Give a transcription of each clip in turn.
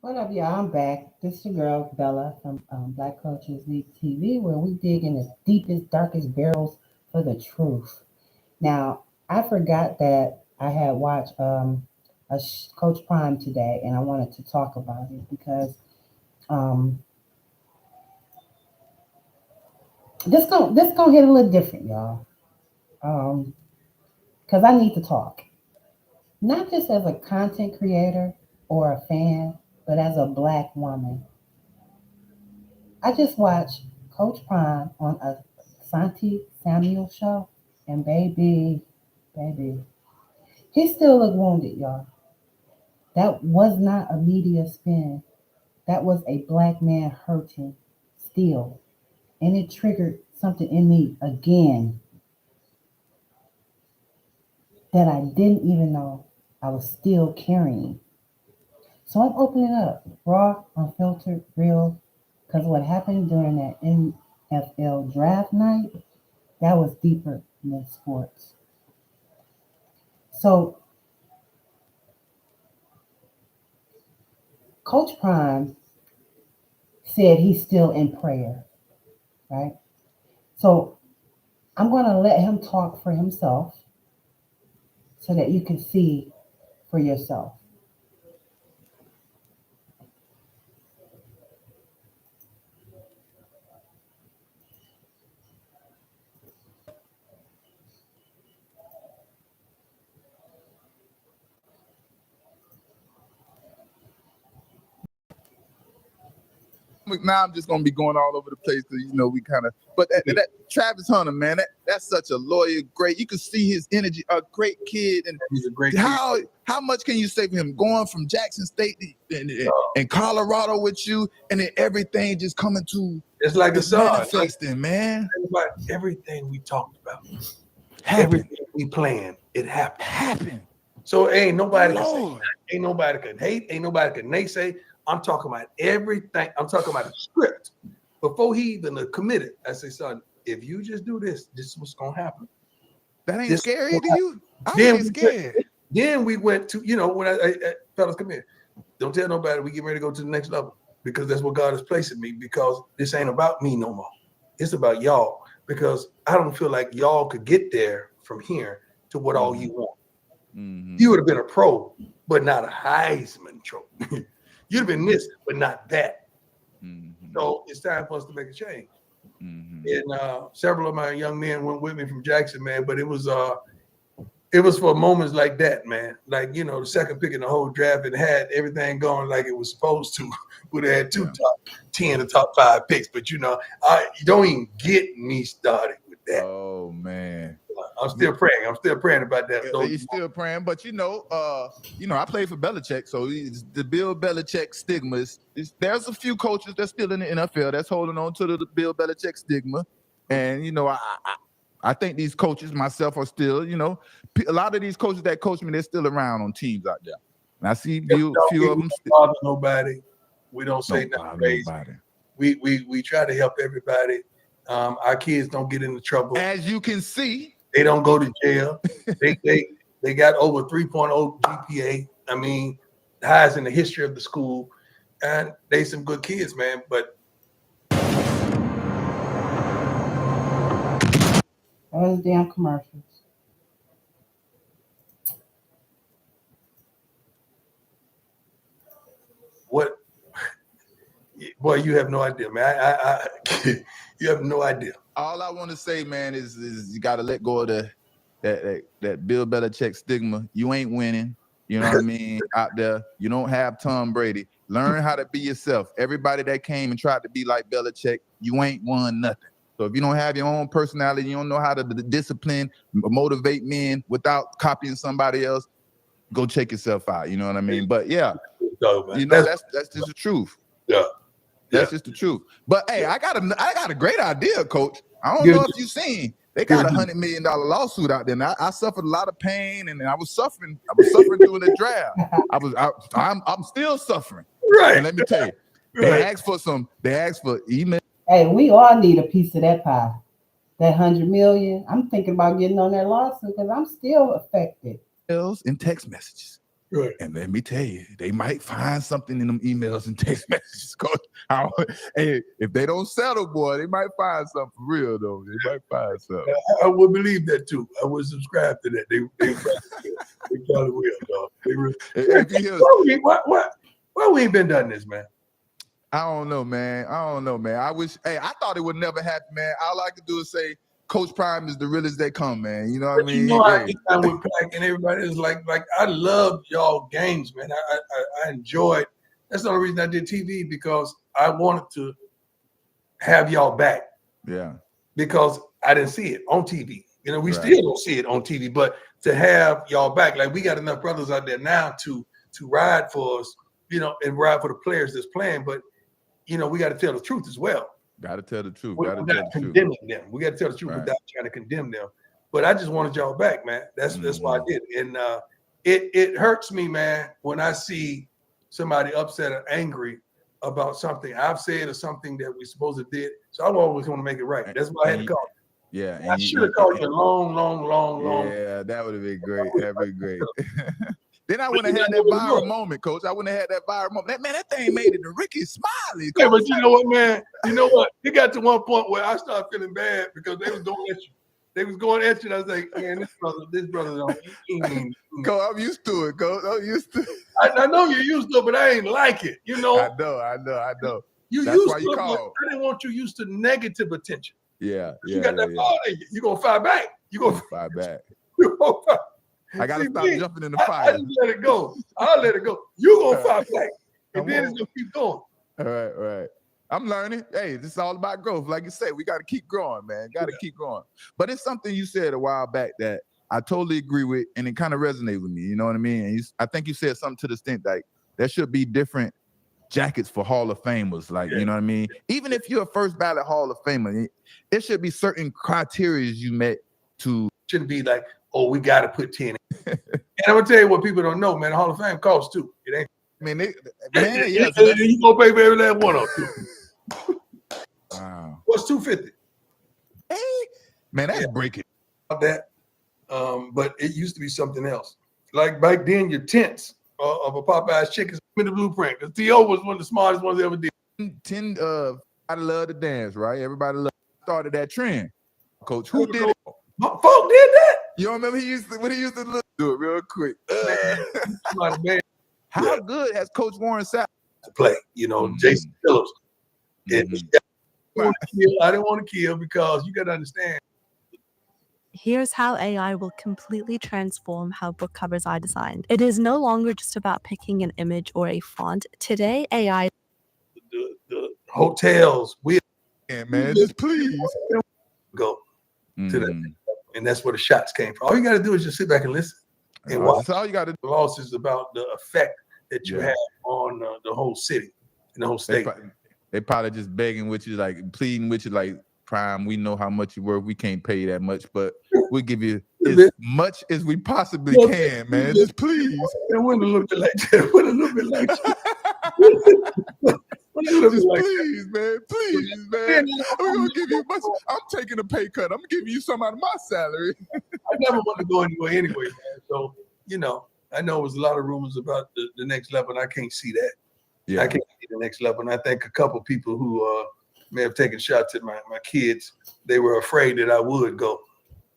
What up, y'all? I'm back. This is your girl, Bella, from Black Coaches League TV, where we dig in the deepest, darkest barrels for the truth. Now, I forgot that I had watched Coach Prime today, and I wanted to talk about it because um, this gonna hit a little different, y'all. Because I need to talk, not just as a content creator or a fan, but as a black woman. I just watched Coach Prime on a Asante Samuel show, and baby, he still looked wounded, y'all. That was not a media spin. That was a black man hurting still, and it triggered something in me again that I didn't even know I was still carrying. So I'm opening up raw, unfiltered, real, because what happened during that NFL draft night, that was deeper than sports. So Coach Prime said he's still in prayer, right? So I'm going to let him talk for himself so that you can see for yourself. Now I'm just gonna be going all over the place because we kind of. But that Travis Hunter, man, that's such a loyal, great. You can see his energy, a great kid, and He's a great how much can you say for him going from Jackson State and Colorado with you, and then everything just coming to It's like a song. manifesting, man. About everything we talked about, Happen, everything we planned, it happened. happen. So ain't nobody can say, Lord. ain't nobody can hate, ain't nobody can naysay. I'm talking about everything. I'm talking about the script. Before he even committed, I say, son, if you just do this, this is what's gonna happen. That ain't This scary to you? I would then get we scared. then we went to, when fellas come here. Don't tell nobody we get ready to go to the next level because that's what God is placing me because this ain't about me no more. It's about y'all because I don't feel like y'all could get there from here to what all you want. Mm-hmm. You would have been a pro, but not a Heisman trophy. You'd have been this, but not that. Mm-hmm. So it's time for us to make a change. Mm-hmm. And several of my young men went with me from Jackson, man. But it was for moments like that, man. Like, the second pick in the whole draft and had everything going like it was supposed to. Would have had two top 10 or top 5 picks. But you don't even get me started with that. Oh man. I'm still praying. I'm still praying about that. You're still praying, but I played for Belichick, so the Bill Belichick stigma there's a few coaches that's still in the NFL that's holding on to the Bill Belichick stigma, and I think these coaches, myself, are still, a lot of these coaches that coach me, they're still around on teams out there. And I see a few of them. Bother nobody. We don't say nothing crazy. Nobody. We try to help everybody. Our kids don't get into trouble. As you can see, they don't go to jail. they got over 3.0 GPA. I mean, the highest in the history of the school, and they some good kids, man. But Those damn commercials. what? Boy, you have no idea, man. I you have no idea. All I want to say, man, is you got to let go of that Bill Belichick stigma. You ain't winning. You know what I mean? Out there, you don't have Tom Brady. Learn how to be yourself. Everybody that came and tried to be like Belichick, you ain't won nothing. So if you don't have your own personality, you don't know how to discipline, motivate men without copying somebody else, go check yourself out. You know what I mean? But yeah, that's just the truth. Yeah. That's just the truth. But hey, I got a great idea, Coach. I don't know if you've seen. They got $100 million lawsuit out there. And I suffered a lot of pain, and I was suffering. During the draft. I'm still suffering. Right. And let me tell you, they asked for email. Hey, we all need a piece of that pie. That 100 million. I'm thinking about getting on that lawsuit because I'm still affected. And text messages. Right. And let me tell you, they might find something in them emails and text messages. Hey, if they don't settle, boy, they might find something for real, though. They might find something. I would believe that too. I would subscribe to that. They probably will, dog. They really. If you hear, Why we ain't been done this, man? I don't know, man. I wish. Hey, I thought it would never happen, man. All I could do is say, Coach Prime is the realest they come, man. You know what I mean? You know, I get down with Pack and everybody is like I love y'all games, man. I enjoyed. That's the only reason I did TV, because I wanted to have y'all back. Yeah. Because I didn't see it on TV. You know, we still don't see it on TV, but to have y'all back, like we got enough brothers out there now to ride for us, you know, and ride for the players that's playing. But you know, we got to tell the truth as well. Got to tell the truth. We're not condemning them. We got to tell the truth without trying to condemn them. But I just wanted y'all back, man. That's why I did. And it hurts me, man, when I see somebody upset or angry about something I've said or something that we supposed to did. So I always want to make it right. That's why I had to call you. Yeah. I should have called you a long. Yeah, that would have been great. That'd be great. Then I wouldn't have had that viral moment, Coach. I wouldn't have had that viral moment. Man, that thing made it to Ricky Smiley. Yeah, but you know what, man? You know what? It got to one point where I started feeling bad because they was going at you. They was going at you, and I was like, man, this brother don't. Coach, I'm used to it, Coach. I'm used to it. I know you're used to it, but I ain't like it. You know? I know. You That's used why you to called. it. I didn't want you used to negative attention. Yeah. You got that ball in you. You're going to fight back. You're going to fight back. fight. I got to stop jumping in the fire. I just let it go. I'll let it go. You're going to fight back. And then it's going to keep going. All right. I'm learning. Hey, this is all about growth. Like you said, we got to keep growing, man. Got to keep growing. But it's something you said a while back that I totally agree with, and it kind of resonated with me. You know what I mean? And I think you said something to the extent like there should be different jackets for Hall of Famers. Like, you know what I mean? Even if you're a first ballot Hall of Famer, it should be certain criteria you met to. Shouldn't be like, oh, we got to put 10 in. And I'm going to tell you what people don't know, man. The Hall of Fame costs too. It ain't. I mean, you gonna pay for every last one of them. Wow. What's $250? Hey, man, that's breaking. That, but it used to be something else. Like back then, your tents of a Popeye's chicken in the blueprint. Because T.O. was one of the smartest ones they ever did. I love to dance, right? Everybody started that trend. Coach, who did it? Folk did that. You don't remember he used to do it real quick. Man. How good has Coach Warren Sapp to play? You know, Jason Phillips. I didn't want to kill because you got to understand. Here's how AI will completely transform how book covers are designed. It is no longer just about picking an image or a font. Today, AI. The hotels, man, just please go to that. And that's where the shots came from. All you got to do is just sit back and listen. And watch. That's all you got to do. The loss is about the effect that you have on the whole city and the whole state. They probably just begging with you, like pleading with you, like Prime. We know how much you worth. We can't pay you that much, but we'll give you as much as we possibly can, man. Just please. It went a little bit like that. Went a little bit like that. Just please, man. Please, man. I'm gonna give you much. I'm taking a pay cut. I'm giving you some out of my salary. I never want to go anywhere anyway, man. So, you know, I know there's a lot of rumors about the next level, and I can't see that. Yeah. I can't see the next level. And I think a couple people who may have taken shots at my kids, they were afraid that I would go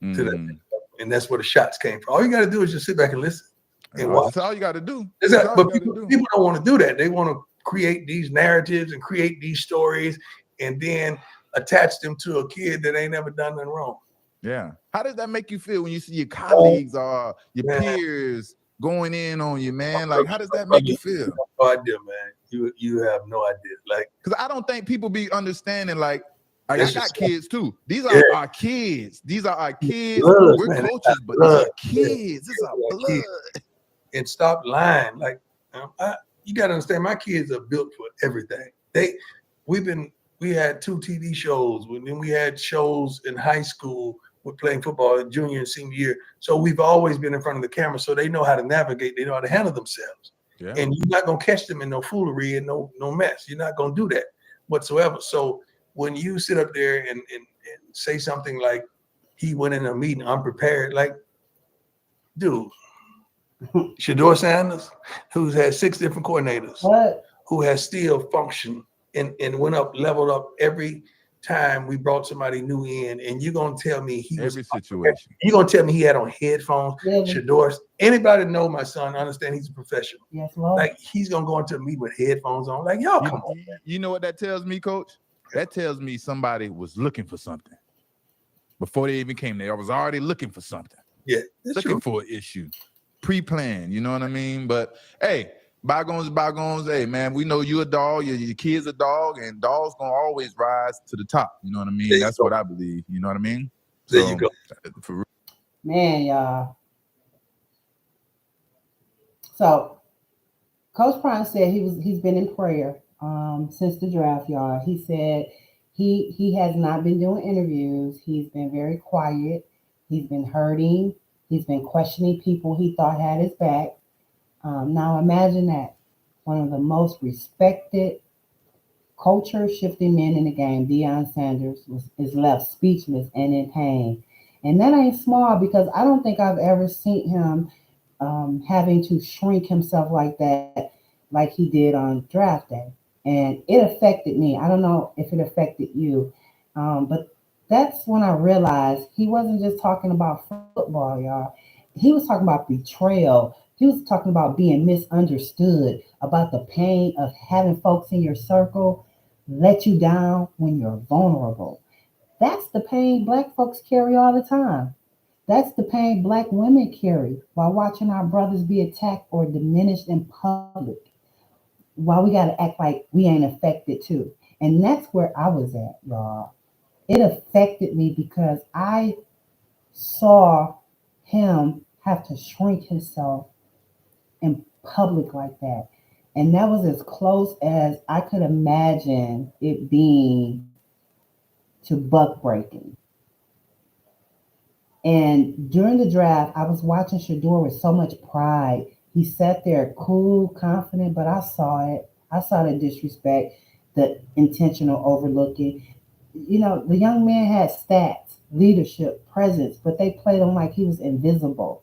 to that. And that's where the shots came from. All you got to do is just sit back and listen. And watch. That's all you got to do. But people don't want to do that. They want to create these narratives and create these stories and then attach them to a kid that ain't never done nothing wrong. Yeah. How does that make you feel when you see your colleagues or your peers going in on you, man? Like, how does that make you feel? No idea, man. You have no idea. Like, because I don't think people be understanding, like I got kids too. These are our kids. These are our kids. Blood, we're man, coaches, but these are kids. This is our blood. And stop lying. Like, you got to understand, my kids are built for everything. We had 2 TV shows. Then we had shows in high school. We're playing football in junior and senior year. So we've always been in front of the camera. So they know how to navigate. They know how to handle themselves. Yeah. And you're not going to catch them in no foolery and no mess. You're not going to do that whatsoever. So when you sit up there and say something like he went in a meeting unprepared, like, dude, Shador Sanders, who's had 6 different coordinators, What? who has still functioned and went up, leveled up every time we brought somebody new in. And you're gonna tell me he was Every situation. you're gonna tell me he had on headphones. Really? Shador, anybody know my son, understand he's a professional. Yes, Lord. Like he's gonna go into me with headphones on. Like, y'all come on. You know what that tells me, Coach? That tells me somebody was looking for something before they even came there. I was already looking for something. Yeah, that's looking true. for an issue, pre-planned. You know what I mean? But hey, bygones, bygones. Hey, man, we know you a dog. Your kid's a dog, and dogs gonna always rise to the top. You know what I mean? That's what I believe. You know what I mean? There you go. For real. Man, y'all. So, Coach Prime said he's been in prayer since the draft, y'all. He said he has not been doing interviews. He's been very quiet. He's been hurting. He's been questioning people he thought had his back. Now imagine that one of the most respected culture shifting men in the game, Deion Sanders, is left speechless and in pain. And that ain't small because I don't think I've ever seen him having to shrink himself like that, like he did on draft day. And it affected me. I don't know if it affected you, but that's when I realized he wasn't just talking about football, y'all. He was talking about betrayal. He was talking about being misunderstood, about the pain of having folks in your circle let you down when you're vulnerable. That's the pain black folks carry all the time. That's the pain black women carry while watching our brothers be attacked or diminished in public. While we got to act like we ain't affected too. And that's where I was at, y'all. It affected me because I saw him have to shrink himself in public like that. And that was as close as I could imagine it being to buck breaking. And during the draft, I was watching Shador with so much pride. He sat there cool, confident, but I saw it. I saw the disrespect, the intentional overlooking. You know, the young man had stats, leadership, presence, but they played him like he was invisible.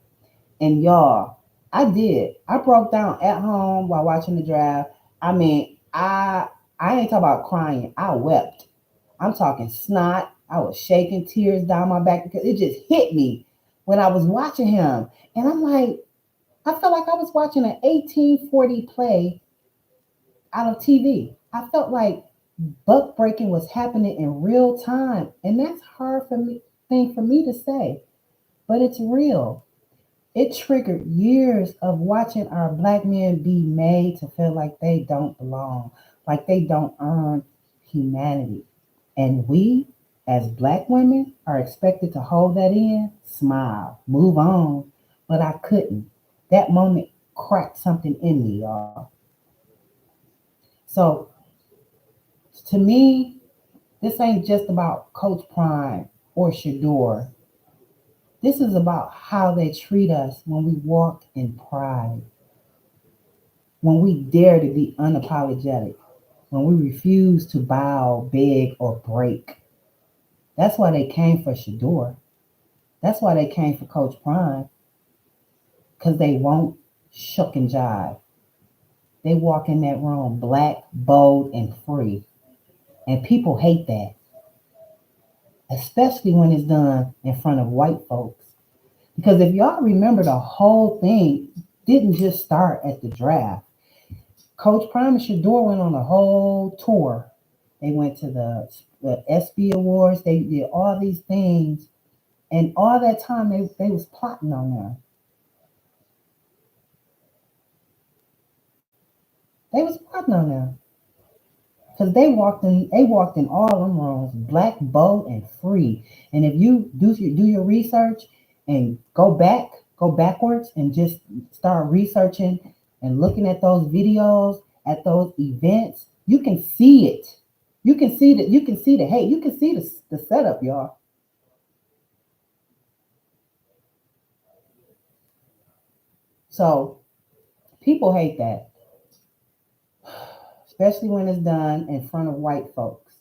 And y'all, I did. I broke down at home while watching the draft. I mean, I ain't talking about crying. I wept. I'm talking snot. I was shaking tears down my back because it just hit me when I was watching him. And I'm like, I felt like I was watching an 1840 play out of TV. I felt like buck breaking was happening in real time. And that's hard for me thing for me to say, but it's real. It triggered years of watching our black men be made to feel like they don't belong, like they don't earn humanity. And we, as black women, are expected to hold that in, smile, move on. But I couldn't. That moment cracked something in me, y'all. So to me, this ain't just about Coach Prime or Shador. This is about how they treat us when we walk in pride, when we dare to be unapologetic, when we refuse to bow, beg, or break. That's why they came for Shador. That's why they came for Coach Prime, because they won't shuck and jive. They walk in that room black, bold, and free. And people hate that, especially when it's done in front of white folks. Because if y'all remember, the whole thing didn't just start at the draft. Coach Prime and Shador went on a whole tour. They went to the SB Awards. They did all these things. And all that time they was plotting on them. They was plotting on them. Because they walked in all them rooms, black, bold, and free. And if you do your research and go backwards and just start researching and looking at those videos, at those events, you can see it. You can see the hate. You can see the setup, y'all. So people hate that, especially when it's done in front of white folks.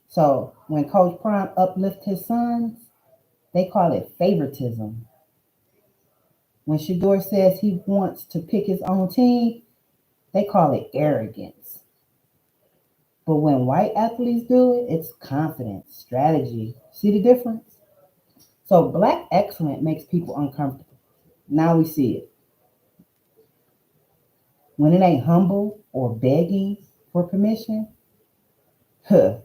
So when Coach Prime uplifts his sons, they call it favoritism. When Shador says he wants to pick his own team, they call it arrogance. But when white athletes do it, it's confidence, strategy. See the difference? So black excellence makes people uncomfortable. Now we see it. When it ain't humble or begging for permission, huh.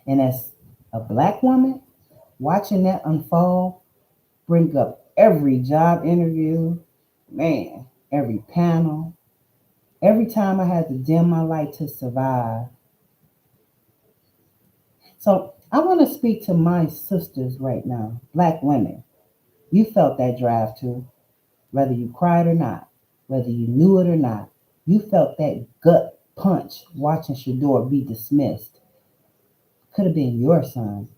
And as a black woman, watching that unfold bring up every job interview, man, every panel, every time I had to dim my light to survive. So I want to speak to my sisters right now, black women. You felt that drive too, whether you cried or not, whether you knew it or not. You felt that gut punch watching Shador be dismissed. Could have been your son.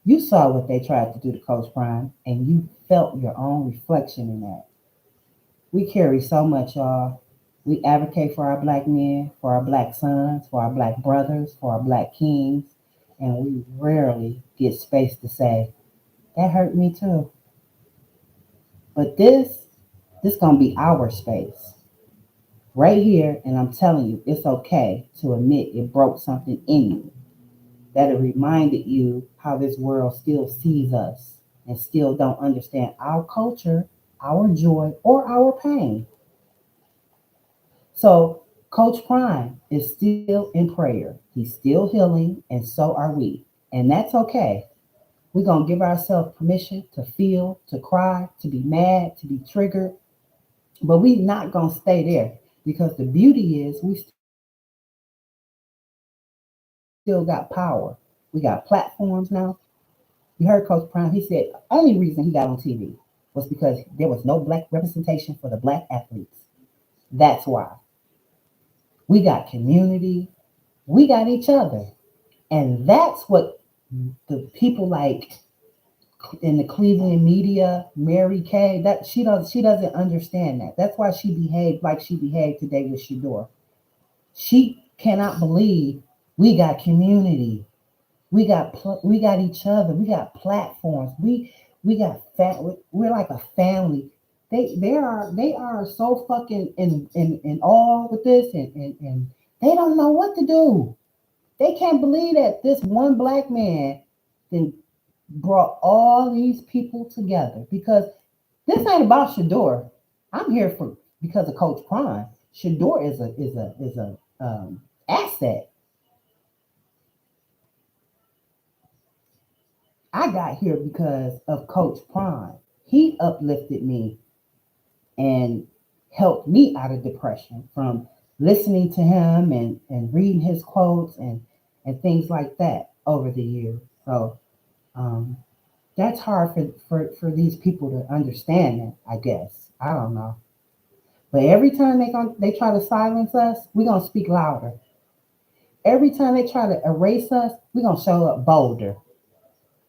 You saw what they tried to do to Coach Prime, and you felt your own reflection in that. We carry so much, y'all. We advocate for our black men, for our black sons, for our black brothers, for our black kings, and we rarely get space to say, that hurt me too. But this gonna be our space. Right here, and I'm telling you, it's okay to admit it broke something in you. That it reminded you how this world still sees us and still don't understand our culture, our joy, or our pain. So Coach Prime is still in prayer. He's still healing, and so are we. And that's okay. We're going to give ourselves permission to feel, to cry, to be mad, to be triggered. But we're not going to stay there because the beauty is we still got power. We got platforms now. You heard Coach Prime. He said only reason he got on TV was because there was no black representation for the black athletes. That's why. We got community. We got each other. And that's what the people like in the Cleveland media, Mary Kay, that she doesn't understand that. That's why she behaved like she behaved today with Shador. She cannot believe we got community. We got each other. We got platforms. We got we're like a family. They are so fucking in awe with this and they don't know what to do. They can't believe that this one black man then brought all these people together because this ain't about Shador. I'm here for because of Coach Prime. Shador is a asset. I got here because of Coach Prime. He uplifted me and helped me out of depression from listening to him and reading his quotes and things like that over the years. So um, that's hard for these people to understand it, I guess. I don't know. But every time they try to silence us, we're gonna speak louder. Every time they try to erase us, we're gonna show up bolder.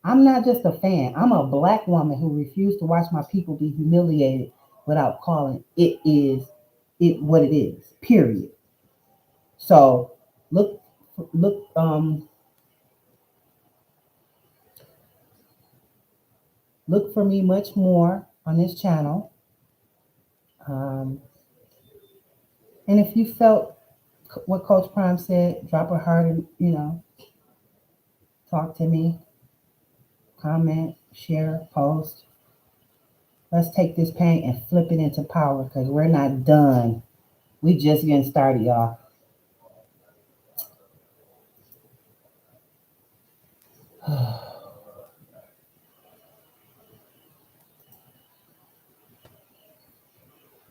I'm not just a fan. I'm a black woman who refused to watch my people be humiliated without calling it what it is. Period. So look look look for me much more on this channel. Um, and if you felt what Coach Prime said, drop a heart and talk to me, comment, share, post. Let's take this pain and flip it into power because we're not done. We just getting started, y'all.